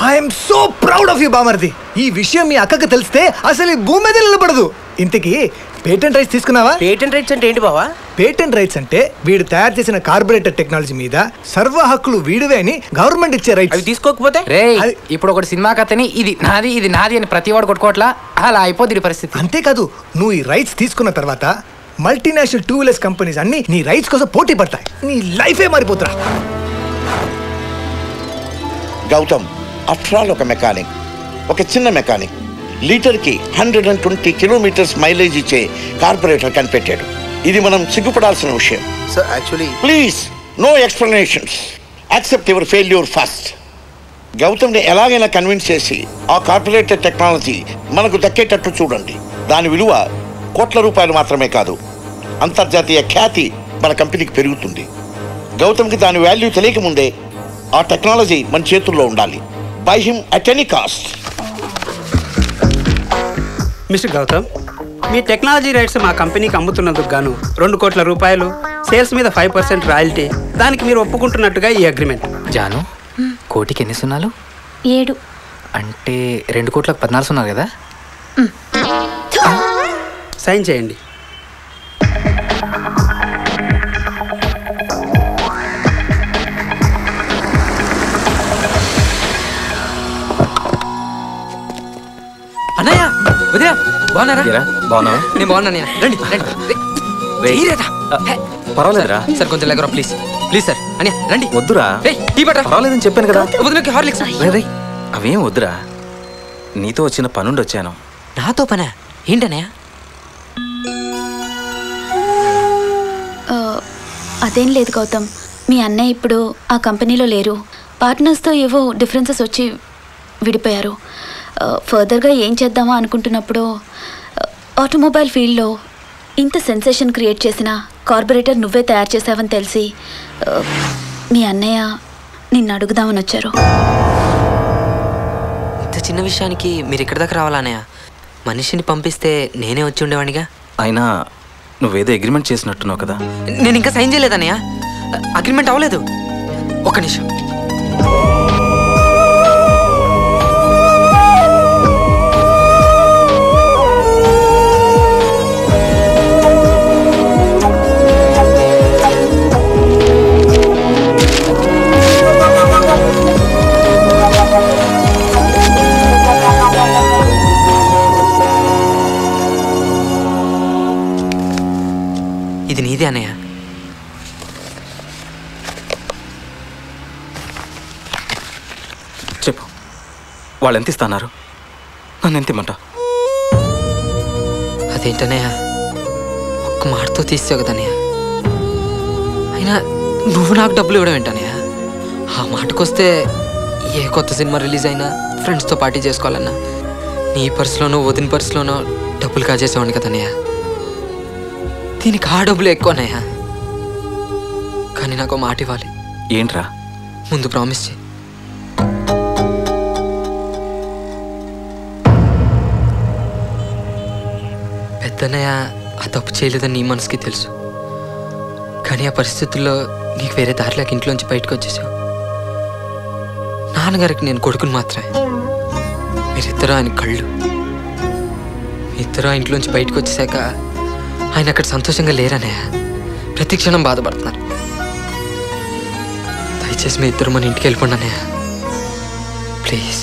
I'm so proud of you బామర్ది. ఈ విషయం మీ అక్కకు తెలిస్తే అసలు ఈ భూమి మీద నిలబడదు. ఇంతకీ పేటెంట్ రైట్స్ తీసుకున్నావా? పేటెంట్ రైట్స్ అంటే ఏంటి బావా? పేటెంట్ రైట్స్ అంటే వీడు తయారు చేసిన కార్బొరేటర్ టెక్నాలజీ మీద సర్వ హక్కులు వీడివే అని గవర్నమెంట్ ఇచ్చే రైట్స్. అవి తీసుకోకపోతే ఇప్పుడు ఒకటి సినిమా కథని ఇది నాది అని ప్రతి వాడు కొట్టుకోవట్లా అలా అయిపోతుంది పరిస్థితి. అంతేకాదు, నువ్వు ఈ రైట్స్ తీసుకున్న తర్వాత మల్టీనేషనల్ 2 వీలర్స్ కంపెనీస్ అన్ని నీ రైట్స్ కోసం పోటీ పడతాయి. నీ లైఫే మారిపోతురా. గౌతమ్ ఆఫ్టర్ ఆల్ ఒక మెకానిక్, ఒక చిన్న మెకానిక్ లీటర్కి 120 కిలోమీటర్స్ మైలేజ్ ఇచ్చే కార్పొరేటర్ కనిపెట్టాడు. ఇది మనం సిగ్గుపడాల్సిన విషయం. Sir actually please no explanations, accept your failure first. గౌతమ్ని ఎలాగైనా కన్విన్స్ చేసి ఆ కార్పొరేటర్ టెక్నాలజీ మనకు దక్కేటట్టు చూడండి. దాని విలువ కోట్ల రూపాయలు మాత్రమే కాదు, అంతర్జాతీయ ఖ్యాతి మన కంపెనీకి పెరుగుతుంది. గౌతమ్కి దాని వాల్యూ తెలియకముందే ఆ టెక్నాలజీ మన చేతుల్లో ఉండాలి. Buy him at any cost. Mister Gautam, మీ టెక్నాలజీ రైట్స్ మా కంపెనీకి అమ్ముతున్నందుకు గాను 2 కోట్ల రూపాయలు, సేల్స్ మీద 5% రాయల్టీ, దానికి మీరు ఒప్పుకుంటున్నట్టుగా ఈ అగ్రిమెంట్. జాను, కోటికి ఎన్ని సున్నాలు? 7. అంటే 2 కోట్లకు 14 సున్నాలు కదా? సైన్ చేయండి. అన్నయ్య వదిలే బాగున్నారా? బాగున్నావా? నేను బాగున్నానయ్య. రండి పర్వాలేదురా సార్, కొంచెం లేకరా ప్లీజ్ ప్లీజ్ సార్. అన్నయ్య రండి. వద్దురా, టీ పట్టరా. పర్వాలేదని చెప్పాను కదా. వదిలేకి హార్లిక్స్. అవేం వద్దురా, నీతో వచ్చిన పనుండి వచ్చాను. నాతో పనా? ఏంటన్నయ్య? అదేం లేదు గౌతమ్, మీ అన్నయ్య ఇప్పుడు ఆ కంపెనీలో లేరు. పార్ట్నర్స్తో ఏవో డిఫరెన్సెస్ వచ్చి విడిపోయారు. ఫర్దర్గా ఏం చేద్దామా అనుకుంటున్నప్పుడు ఆటోమొబైల్ ఫీల్డ్లో ఇంత సెన్సేషన్ క్రియేట్ చేసిన కార్పొరేటర్ నువ్వే తయారు చేసావని తెలిసి మీ అన్నయ్య నిన్ను అడుగుదామని వచ్చారు. ఇంత చిన్న విషయానికి మీరు ఇక్కడి దాకా రావాలా అన్నయ్య? మనిషిని పంపిస్తే నేనే వచ్చి ఉండేవాడిగా. అయినా నువ్వేదో అగ్రిమెంట్ చేసినట్టున్నావు కదా. నేను ఇంకా సైన్ చేయలేదన్నయ్య, అగ్రిమెంట్ అవ్వలేదు. ఒక్క నిమిషం. ఇది నీదే అన్నయ్య. చెప్పు, వాళ్ళు ఎంత ఇస్తున్నారు? నన్ను ఎంత ఇమ్మంటా? అదేంటన్నయ్య, ఒక్క మాటతో తీసావు కదన్నయ్య. అయినా నువ్వు నాకు డబ్బులు ఇవ్వడం ఏంటన్నయ్య? ఆ మాటకొస్తే ఏ కొత్త సినిమా రిలీజ్ అయినా ఫ్రెండ్స్తో పార్టీ చేసుకోవాలన్నా నీ పర్సులోనో వదిన పర్సులోనో డబ్బులు కాజేసేవాడిని కదన్నయ్య. దీనికి ఆ డబ్బులు ఎక్కువ అన్నయ్య. కానీ నాకు మాట ఇవ్వాలి. ఏంట్రా? ముందు ప్రామిస్ చేయి. పెద్దన్నయ్య ఆ తప్పు చేయలేదని నీ మనసుకి తెలుసు. కానీ ఆ పరిస్థితుల్లో నీకు వేరే దారిలోకి ఇంట్లోంచి బయటకు వచ్చేసావు. నాన్నగారికి నేను కొడుకుని మాత్రమే. మీరిద్దరూ ఆయన కళ్ళు. ఇద్దరు ఆ ఇంట్లోంచి బయటకు వచ్చేసాక ఆయన అక్కడ సంతోషంగా లేరన్నయ్య. ప్రతి క్షణం బాధపడుతున్నారు. దయచేసి మీ ఇద్దరు మన ఇంటికి వెళ్ళిపోండి అన్నయ్య, ప్లీజ్.